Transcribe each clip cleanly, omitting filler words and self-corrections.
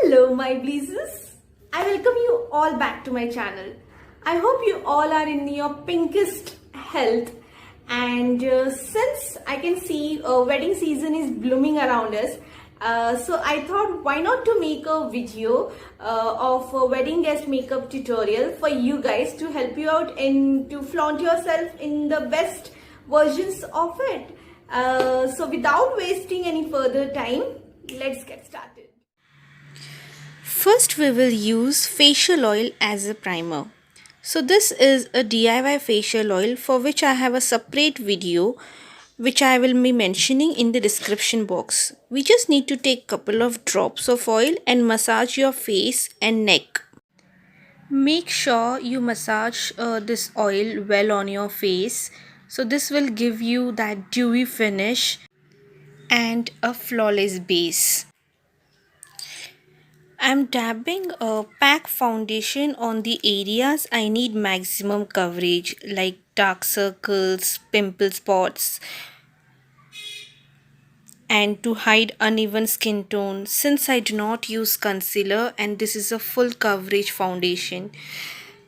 Hello my Blizz. I welcome you all back to my channel. I hope you all are in your pinkest health, and since I can see wedding season is blooming around us, so I thought why not to make a video of a wedding guest makeup tutorial for you guys to help you out and to flaunt yourself in the best versions of it. So without wasting any further time, let's get started. First, we will use facial oil as a primer. So this is a DIY facial oil for which I have a separate video which I will be mentioning in the description box. We just need to take couple of drops of oil and massage your face and neck. Make sure you massage this oil well on your face. So this will give you that dewy finish and a flawless base. I'm dabbing a pack foundation on the areas I need maximum coverage, like dark circles, pimple spots, and to hide uneven skin tone. Since I do not use concealer and this is a full coverage foundation,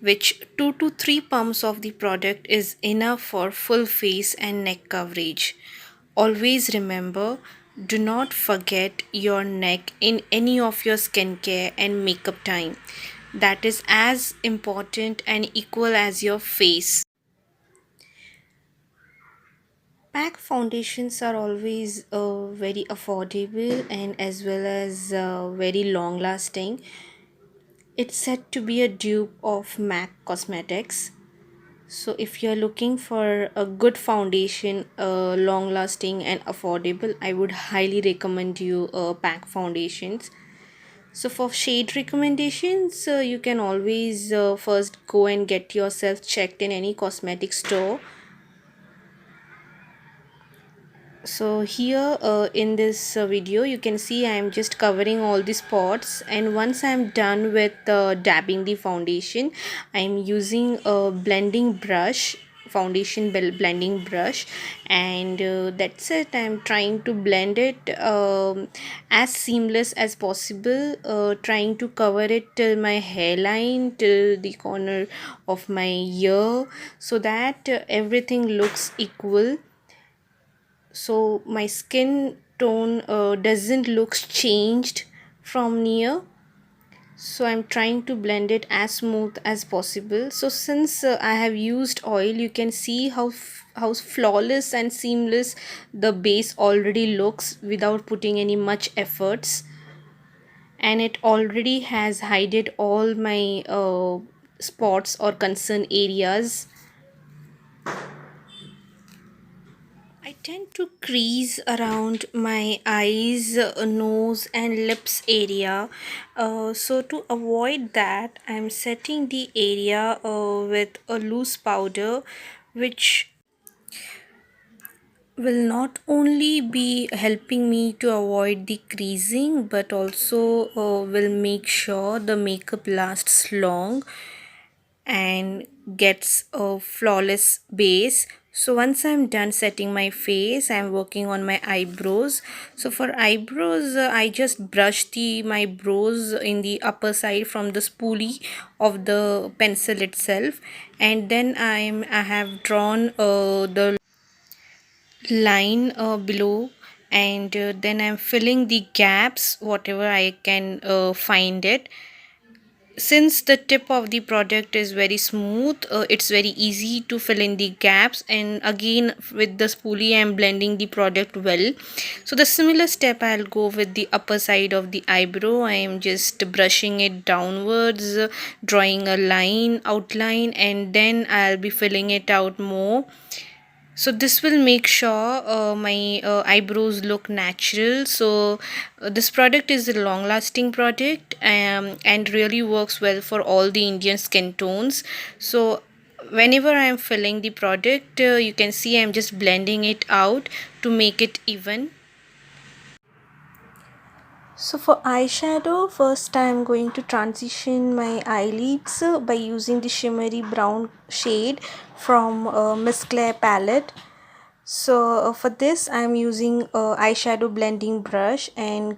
which 2 to 3 pumps of the product is enough for full face and neck coverage. Always remember, do not forget your neck in any of your skincare and makeup time. That is as important and equal as your face. Pack foundations are always very affordable and as well as very long lasting. It's said to be a dupe of MAC Cosmetics. So if you're looking for a good foundation, long lasting and affordable, I would highly recommend you pack foundations. So for shade recommendations, you can always first go and get yourself checked in any cosmetic store. So here in this video you can see I am just covering all the spots, and once I am done with dabbing the foundation, I am using a blending brush, blending brush, and that's it. I am trying to blend it as seamless as possible, trying to cover it till my hairline, till the corner of my ear, so that everything looks equal, so my skin tone doesn't look changed from near. So I'm trying to blend it as smooth as possible. So since I have used oil, you can see how flawless and seamless the base already looks without putting any much efforts, and it already has hidden all my spots or concern areas. I tend to crease around my eyes, nose and lips area. So to avoid that, I'm setting the area with a loose powder, which will not only be helping me to avoid the creasing but also will make sure the makeup lasts long and gets a flawless base. So once I'm done setting my face, I'm working on my eyebrows. So for eyebrows, I just brush my brows in the upper side from the spoolie of the pencil itself, and then I have drawn the line below, and then I'm filling the gaps whatever I can find it. Since the tip of the product is very smooth, it's very easy to fill in the gaps, and again with the spoolie I'm blending the product well. So the similar step I'll go with the upper side of the eyebrow. I am just brushing it downwards, drawing a line outline, and then I'll be filling it out more. So this will make sure my eyebrows look natural. So this product is a long lasting product, and really works well for all the Indian skin tones. So whenever I am filling the product, you can see I'm just blending it out to make it even. So for eyeshadow, first I am going to transition my eyelids by using the shimmery brown shade from Miss Claire palette. So for this I am using a eyeshadow blending brush and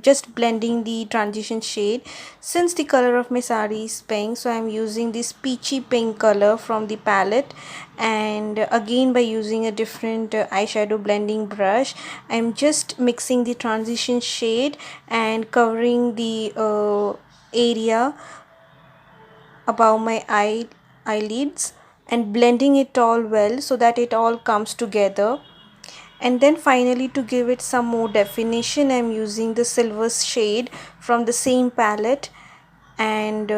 just blending the transition shade. Since the color of my saree is pink, so I'm using this peachy pink color from the palette, and again by using a different eyeshadow blending brush, I'm just mixing the transition shade and covering the area above my eyelids and blending it all well so that it all comes together. And then finally, to give it some more definition, I'm using the silver shade from the same palette, and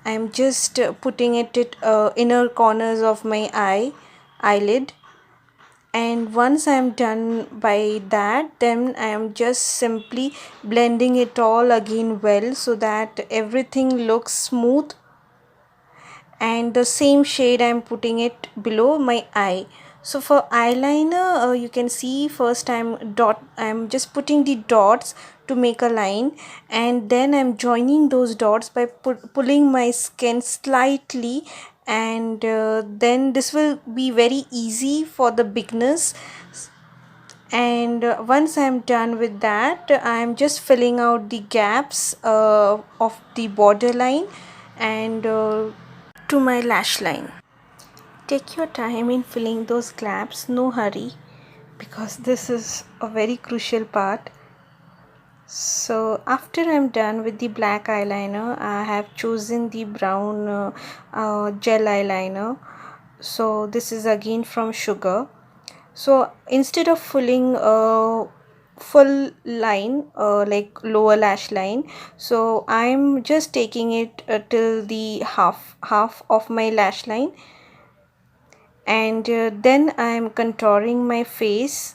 I'm just putting it at inner corners of my eyelid. And once I'm done by that, then I am just simply blending it all again well so that everything looks smooth, and the same shade I'm putting it below my eye. So for eyeliner, you can see first I'm just putting the dots to make a line, and then I'm joining those dots by pulling my skin slightly, and then this will be very easy for the beginners. And once I'm done with that, I'm just filling out the gaps of the borderline and to my lash line. Take your time in filling those gaps, no hurry, because this is a very crucial part. So after I'm done with the black eyeliner, I have chosen the brown gel eyeliner. So this is again from Sugar. So instead of filling a full line like lower lash line, so I'm just taking it till the half of my lash line, and then I'm contouring my face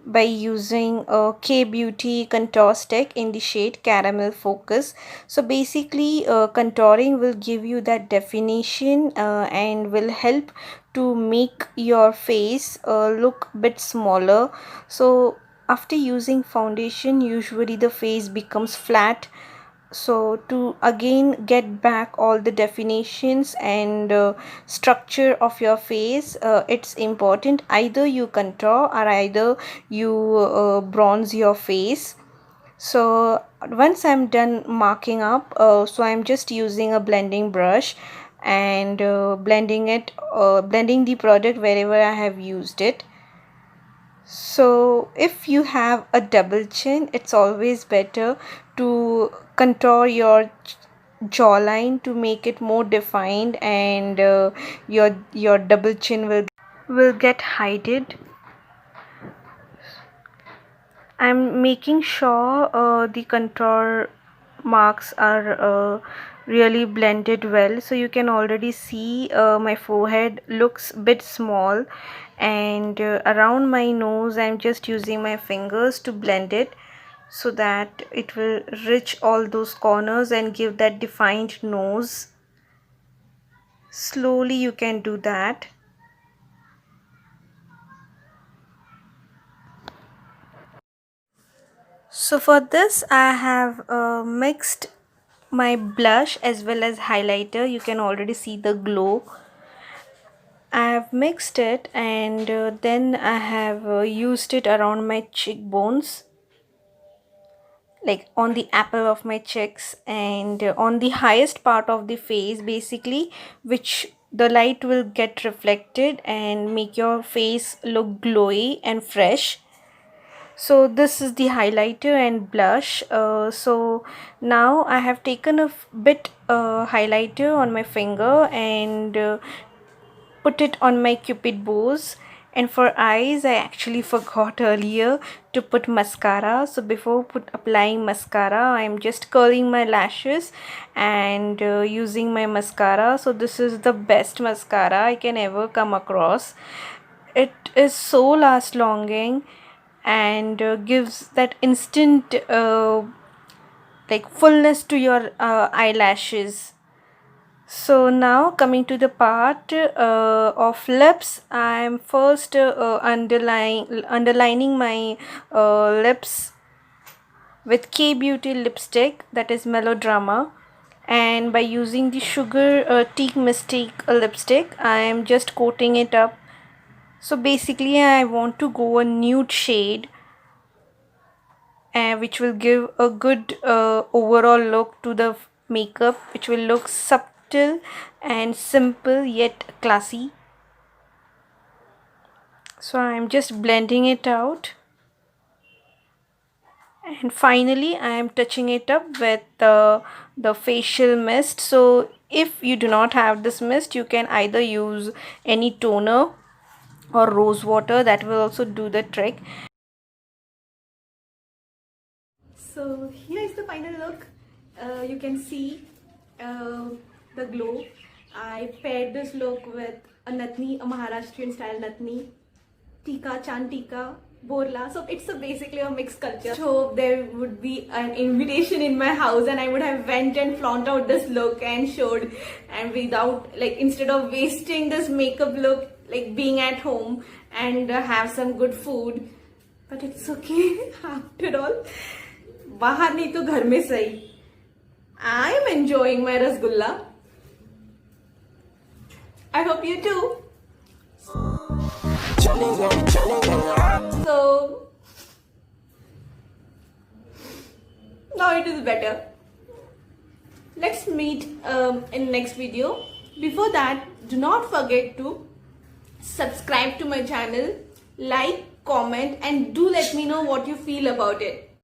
by using a K Beauty contour stick in the shade Caramel Focus. So basically contouring will give you that definition and will help to make your face look a bit smaller. So after using foundation, usually the face becomes flat, so to again get back all the definitions and structure of your face, it's important either you contour or either you bronze your face. So once I'm done marking up, so I'm just using a blending brush and blending the product wherever I have used it. So if you have a double chin, it's always better to contour your jawline to make it more defined, and your double chin will get hided. I'm making sure the contour marks are really blended well, so you can already see my forehead looks a bit small, and around my nose I'm just using my fingers to blend it so that it will reach all those corners and give that defined nose. Slowly you can do that. So for this I have mixed my blush as well as highlighter. You can already see the glow. I have mixed it, and then I have used it around my cheekbones, like on the apple of my cheeks, and on the highest part of the face basically, which the light will get reflected and make your face look glowy and fresh. So this is the highlighter and blush. So now I have taken a bit highlighter on my finger and put it on my cupid bows. And for eyes, I actually forgot earlier to put mascara. So before applying mascara, I'm just curling my lashes and using my mascara. So this is the best mascara I can ever come across. It is so last longing and gives that instant like fullness to your eyelashes. So now coming to the part of lips, I am first underlining my lips with K Beauty lipstick, that is Melodrama, and by using the Sugar Teak Mistake lipstick, I am just coating it up. So basically I want to go a nude shade and which will give a good overall look to the makeup, which will look subtle and simple yet classy. So I'm just blending it out, and finally I am touching it up with the facial mist. So if you do not have this mist, you can either use any toner or rose water, that will also do the trick. So here is the final look. You can see the glow. I paired this look with a natni, a Maharashtrian style natni, tika, chan tika, borla. So it's basically a mixed culture. So there would be an invitation in my house, and I would have went and flaunt out this look and showed, and without, like, instead of wasting this makeup look, like being at home and have some good food. But it's okay after all. बाहर नहीं तो घर में सही. I am enjoying my rasgulla. I hope you too. So now it is better. Let's meet in next video. Before that, do not forget to subscribe to my channel, like, comment, and do let me know what you feel about it.